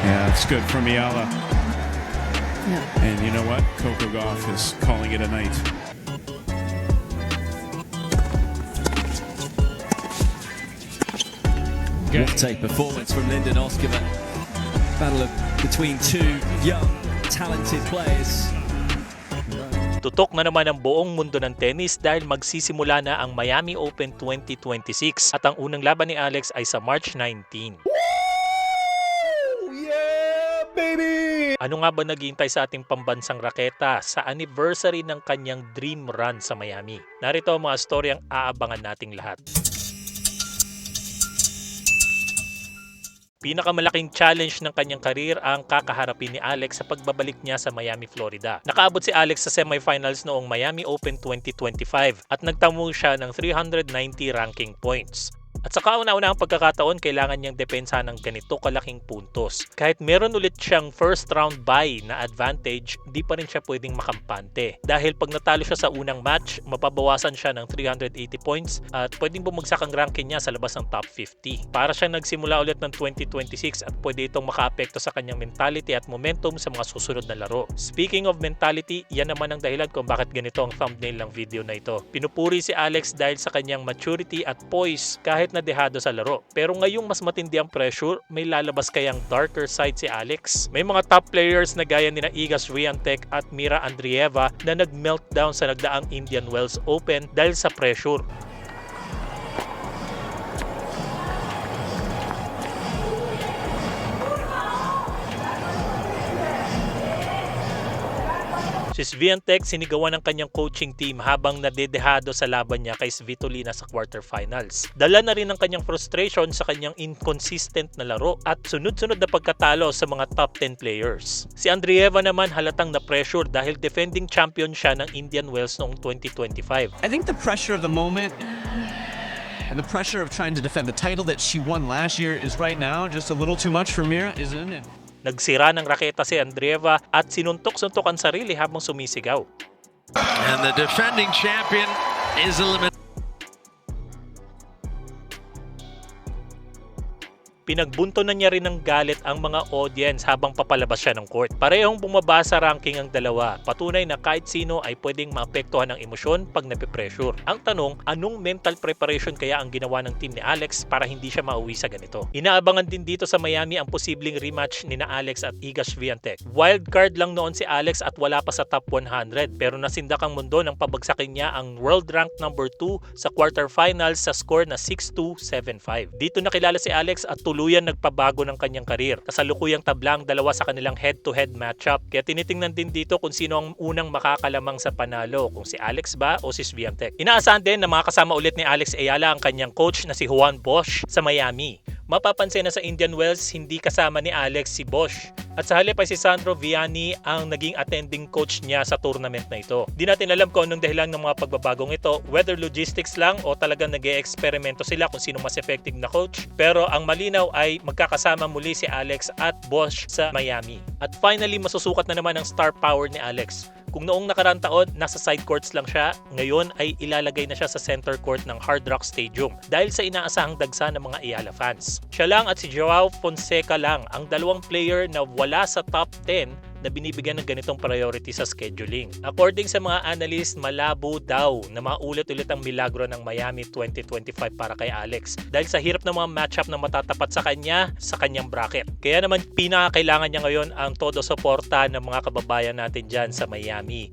Yeah, it's good from Ayala. Yeah. And you know what? Coco Gauff is calling it a night. What a performance from Linden Oskova. Battle between two young, talented players. Tutok na naman ang buong mundo ng tennis dahil magsisimula na ang Miami Open 2026 at ang unang laban ni Alex ay sa March 19. Yeah, baby! Ano nga ba naghihintay sa ating pambansang raketa sa anniversary ng kanyang dream run sa Miami? Narito ang mga storyang aabangan nating lahat. Pinakamalaking challenge ng kanyang karir ang kakaharapin ni Alex sa pagbabalik niya sa Miami, Florida. Nakaabot si Alex sa semifinals noong Miami Open 2025 at nagtamo siya ng 390 ranking points. At sa kauna-unahang pagkakataon, kailangan niyang depensa ng ganito kalaking puntos. Kahit meron ulit siyang first round bye na advantage, di pa rin siya pwedeng makampante. Dahil pag natalo siya sa unang match, mapabawasan siya ng 380 points at pwedeng bumagsak ang ranking niya sa labas ng top 50. Para siyang nagsimula ulit ng 2026 at pwede itong makaapekto sa kanyang mentality at momentum sa mga susunod na laro. Speaking of mentality, yan naman ang dahilan kung bakit ganito ang thumbnail ng video na ito. Pinupuri si Alex dahil sa kanyang maturity at poise kahit na dehado sa laro. Pero ngayong mas matindi ang pressure, may lalabas kayang darker side si Alex? May mga top players na gaya ni Iga Swiatek at Mira Andreeva na nag-meltdown sa nagdaang Indian Wells Open dahil sa pressure. Si Swiatek sinigawan ng kanyang coaching team habang nadedehado sa laban niya kay Svitolina sa quarterfinals. Dala na rin ang kanyang frustration sa kanyang inconsistent na laro at sunod-sunod na pagkatalo sa mga top 10 players. Si Andreeva naman halatang na pressure dahil defending champion siya ng Indian Wells noong 2025. I think the pressure of the moment and the pressure of trying to defend the title that she won last year is right now just a little too much for Mira, isn't it? Nagsira ng raketa si Andreeva at sinuntok-suntok ang sarili habang sumisigaw. And the defending champion is eliminated. Pinagbunto na niya rin ng galit ang mga audience habang papalabas siya ng court. Parehong bumaba sa ranking ang dalawa. Patunay na kahit sino ay pwedeng maapektuhan ng emosyon pag napipressure. Ang tanong, anong mental preparation kaya ang ginawa ng team ni Alex para hindi siya mauwi sa ganito? Inaabangan din dito sa Miami ang posibleng rematch ni na Alex at Iga Swiatek. Wildcard lang noon si Alex at wala pa sa top 100 pero nasindak ang mundo nang pabagsakin niya ang world rank number 2 sa quarterfinals sa score na 6-2, 7-5. Dito nakilala si Alex at tuluyan nagpabago ng kanyang karir. Kasalukuyang tablang dalawa sa kanilang head-to-head matchup. Kaya tinitingnan din dito kung sino ang unang makakalamang sa panalo, kung si Alex ba o si Swiatek. Inaasahan din na makakasama ulit ni Alex Ayala ang kanyang coach na si Juan Bosch sa Miami. Mapapansin na sa Indian Wells, hindi kasama ni Alex si Bosch. At sa halip ay si Sandro Viani ang naging attending coach niya sa tournament na ito. Di natin alam kung anong dahilan ng mga pagbabagong ito, whether logistics lang o talagang nag-e-eksperimento sila kung sino mas effective na coach. Pero ang malinaw ay magkakasama muli si Alex at Bosch sa Miami. At finally, masusukat na naman ang star power ni Alex. Kung noong nakaraang taon, nasa side courts lang siya, ngayon ay ilalagay na siya sa center court ng Hard Rock Stadium dahil sa inaasahang dagsa ng mga Ayala fans. Siya lang at si Joao Fonseca lang ang dalawang player na wala sa top 10 na binibigyan ng ganitong priority sa scheduling. According sa mga analyst, malabo daw na maulit-ulit ang milagro ng Miami 2025 para kay Alex dahil sa hirap ng mga matchup na matatapat sa kanya sa kanyang bracket. Kaya naman pinakakailangan niya ngayon ang todo suporta ng mga kababayan natin dyan sa Miami.